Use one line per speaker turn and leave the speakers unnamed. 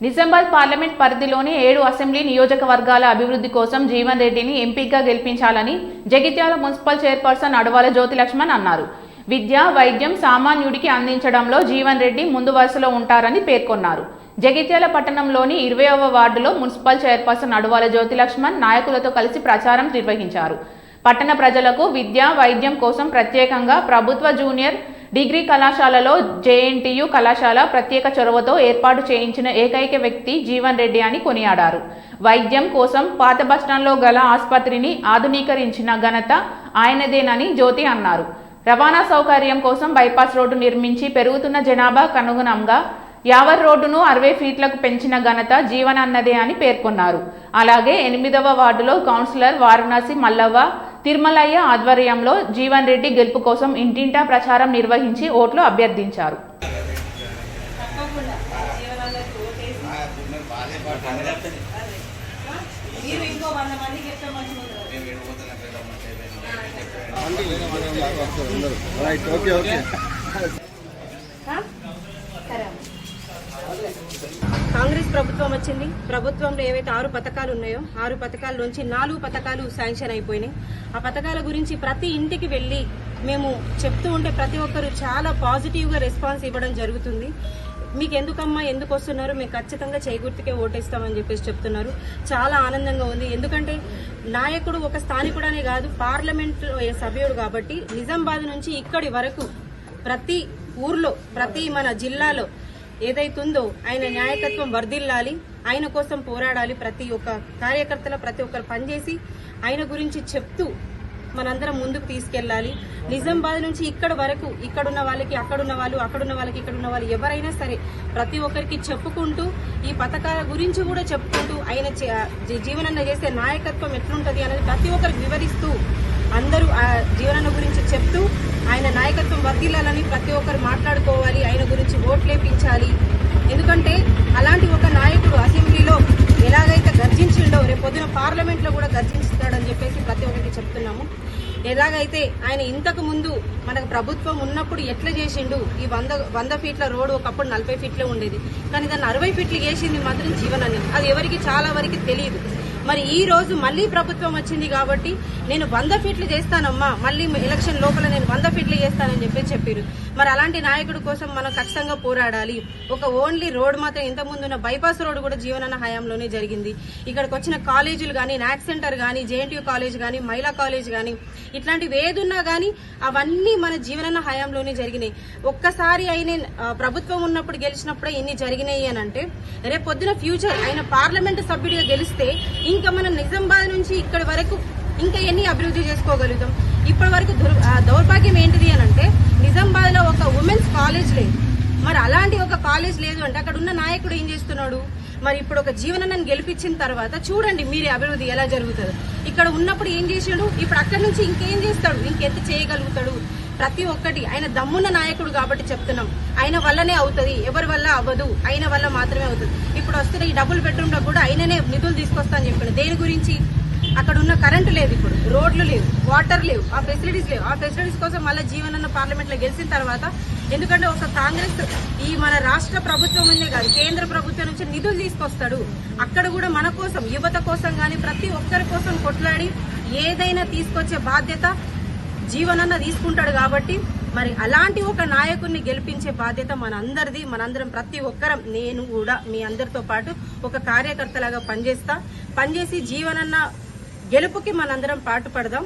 Nizamabad parliament పరిధిలోని 7 assembly నియోజకవర్గాల అభివృద్ధి కోసం జీవన్ రెడ్డిని ఎంపీగా గెలిపించాలని జగిత్యాల మున్సిపల్ చైర్పర్సన్ అడవాల జ్యోతిలక్ష్మణ్ అన్నారు. విద్య, వైద్యం సామాన్యుడికి అందించడంలో జీవన్ రెడ్డి ముందు వరుసలో ఉంటారని పేర్కొన్నారు. జగిత్యాల పట్టణంలోని 20వ వార్డులో మున్సిపల్ చైర్పర్సన్ అడవాల జ్యోతిలక్ష్మణ్ నాయకులతో కలిసి ప్రచారం నిర్వహించారు. పట్టణ ప్రజలకు విద్య, వైద్యం కోసం ప్రత్యేకంగా ప్రభుత్వ జూనియర్ డిగ్రీ కళాశాలలో జేఎన్టీయూ కళాశాల ప్రత్యేక చొరవతో ఏర్పాటు చేయించిన ఏకైక వ్యక్తి జీవన్ రెడ్డి అని కొనియాడారు. వైద్యం కోసం పాత బస్టాండ్లో గల ఆసుపత్రిని ఆధునీకరించిన ఘనత ఆయనదేనని జ్యోతి అన్నారు. రవాణా సౌకర్యం కోసం బైపాస్ రోడ్డు నిర్మించి పెరుగుతున్న జనాభాకు అనుగుణంగా యావర్ రోడ్డును 60 ఫీట్లకు పెంచిన ఘనత జీవన్ అన్నదే అని పేర్కొన్నారు. అలాగే 8వ వార్డులో కౌన్సిలర్ వారణాసి మల్లవ్వ తిరుమలయ్య ఆధ్వర్యంలో జీవన్ రెడ్డి గెలుపు కోసం ఇంటింటా ప్రచారం నిర్వహించి ఓట్లు అభ్యర్థించారు.
కాంగ్రెస్ ప్రభుత్వం వచ్చింది. ప్రభుత్వంలో ఏవైతే 6 పథకాలు ఉన్నాయో 6 పథకాల నుంచి 4 పథకాలు శాంక్షన్ అయిపోయినాయి. ఆ పథకాల గురించి ప్రతి ఇంటికి వెళ్లి మేము చెప్తూ ఉంటే ప్రతి ఒక్కరు చాలా పాజిటివ్ గా రెస్పాన్స్ ఇవ్వడం జరుగుతుంది. మీకు ఎందుకమ్మా, ఎందుకు వస్తున్నారు, మేము ఖచ్చితంగా చేకూర్తికే ఓటేస్తామని చెప్పేసి చెప్తున్నారు. చాలా ఆనందంగా ఉంది. ఎందుకంటే నాయకుడు ఒక స్థానికుడనే కాదు, పార్లమెంట్ సభ్యుడు కాబట్టి నిజామాబాద్ నుంచి ఇక్కడి వరకు ప్రతి ఊర్లో ప్రతి మన జిల్లాలో ఏదైతుందో ఆయన న్యాయకత్వం వర్ధిల్లాలి, ఆయన కోసం పోరాడాలి. ప్రతి ఒక్క కార్యకర్తల ప్రతి ఒక్కరు పనిచేసి ఆయన గురించి చెప్తూ మనందరం ముందుకు తీసుకెళ్లాలి. నిజామాబాద్ నుంచి ఇక్కడ వరకు ఇక్కడున్న వాళ్ళకి అక్కడున్న వాళ్ళు, అక్కడున్న వాళ్ళకి ఇక్కడున్న వాళ్ళు ఎవరైనా సరే ప్రతి ఒక్కరికి చెప్పుకుంటూ ఈ పథకాల గురించి కూడా చెప్పుకుంటూ ఆయన జీవనన్న చేసే నాయకత్వం ఎట్లుంటది అనేది ప్రతి ఒక్కరికి వివరిస్తూ అందరూ ఆ జీవనన్న గురించి చెప్తూ ఆయన నాయకత్వం వర్ధిల్లాలని ప్రతి ఒక్కరు మాట్లాడుకోవాలి, ఆయన గురించి ఓట్లేపించాలి. ఎందుకంటే అలాంటి ఒక నాయకుడు అసెంబ్లీలో ఎలాగైతే గర్జించిండో రేపొద్దున పార్లమెంట్ లో కూడా గర్జిస్తాడని చెప్పేసి ప్రతి ఒక్కరికి చెప్తున్నాము. ఎలాగైతే ఆయన ఇంతకు ముందు మనకు ప్రభుత్వం ఉన్నప్పుడు ఎట్లా చేసిండు, ఈ 100 ఫీట్ల రోడ్డు ఒకప్పుడు 40 ఫీట్లే ఉండేది, కానీ దాన్ని 60 ఫీట్లు చేసింది మాత్రం జీవన్ అనేది. అది ఎవరికి చాలా వరకు తెలియదు. మరి ఈ రోజు మళ్లీ ప్రభుత్వం వచ్చింది కాబట్టి నేను 100 ఫీట్లు చేస్తానమ్మా, మళ్లీ ఎలక్షన్ లోపల నేను 100 ఫీట్లు చేస్తానని చెప్పారు. మరి అలాంటి నాయకుడి కోసం మనం ఖచ్చితంగా పోరాడాలి. ఒక ఓన్లీ రోడ్ మాత్రం ఇంతకుముందు ఉన్న బైపాస్ రోడ్ కూడా జీవనన్న హయాంలోనే జరిగింది. ఇక్కడికి వచ్చిన కాలేజీలు గానీ, నాక్ సెంటర్ గానీ, జేఎన్టీయూ కాలేజ్ గానీ, మహిళా కాలేజ్ గానీ, ఇట్లాంటివి ఏదున్నా గానీ అవన్నీ మన జీవనన్న హయాంలోనే జరిగినాయి. ఒక్కసారి ఆయన ప్రభుత్వం ఉన్నప్పుడు గెలిచినప్పుడే ఇన్ని జరిగినాయి అని అంటే రేపు పొద్దున ఫ్యూచర్ ఆయన పార్లమెంటు సభ్యుడిగా గెలిస్తే ఇంకా మనం నిజామాబాద్ నుంచి ఇక్కడి వరకు ఇంకా ఎన్ని అభివృద్ధి చేసుకోగలుగుతాం. ఇప్పటి వరకు దౌర్భాగ్యం ఏంటిది అని అంటే నిజామాబాద్ లో ఒక ఉమెన్స్ కాలేజ్ లేదు. మరి అలాంటి ఒక కాలేజ్ లేదు అంటే అక్కడ ఉన్న నాయకుడు ఏం చేస్తున్నాడు? మరి ఇప్పుడు ఒక జీవనన్నను గెలిపించిన తర్వాత చూడండి మీరే అభివృద్ధి ఎలా జరుగుతుంది. ఇక్కడ ఉన్నప్పుడు ఏం చేసాడు, ఇప్పుడు అక్కడి నుంచి ఇంకేం చేస్తాడు, ఇంకెంత చేయగలుగుతాడు. ప్రతి ఒక్కటి ఆయన దమ్మున్న నాయకుడు కాబట్టి చెప్తున్నాం. ఆయన వల్లనే అవుతుంది, ఎవరి వల్ల అవ్వదు, ఆయన వల్ల మాత్రమే అవుతుంది. ఇప్పుడు వస్తున్న ఈ డబుల్ బెడ్రూమ్ లో కూడా ఆయననే నిధులు తీసుకొస్తా అని చెప్పాడు. దేని గురించి? అక్కడ ఉన్న కరెంటు లేదు, ఇప్పుడు రోడ్లు లేవు, వాటర్ లేవు, ఆ ఫెసిలిటీస్ లేవు. ఆ ఫెసిలిటీస్ కోసం మళ్ళీ జీవనన్న పార్లమెంట్ లో గెలిచిన తర్వాత, ఎందుకంటే ఒక కాంగ్రెస్ ఈ మన రాష్ట్ర ప్రభుత్వం ఉందే కాదు కేంద్ర ప్రభుత్వం నుంచి నిధులు తీసుకొస్తాడు. అక్కడ కూడా మన కోసం, యువత కోసం గాని ప్రతి ఒక్కరి కోసం కొట్లాడి ఏదైనా తీసుకొచ్చే బాధ్యత జీవనన్న తీసుకుంటాడు. కాబట్టి మరి అలాంటి ఒక నాయకుడిని గెలిపించే బాధ్యత మనందరిది. మనందరం ప్రతి ఒక్కరం, నేను కూడా మీ అందరితో పాటు ఒక కార్యకర్తలాగా పనిచేసి జీవనన్న గెలుపుకి మనందరం పాటుపడదాం.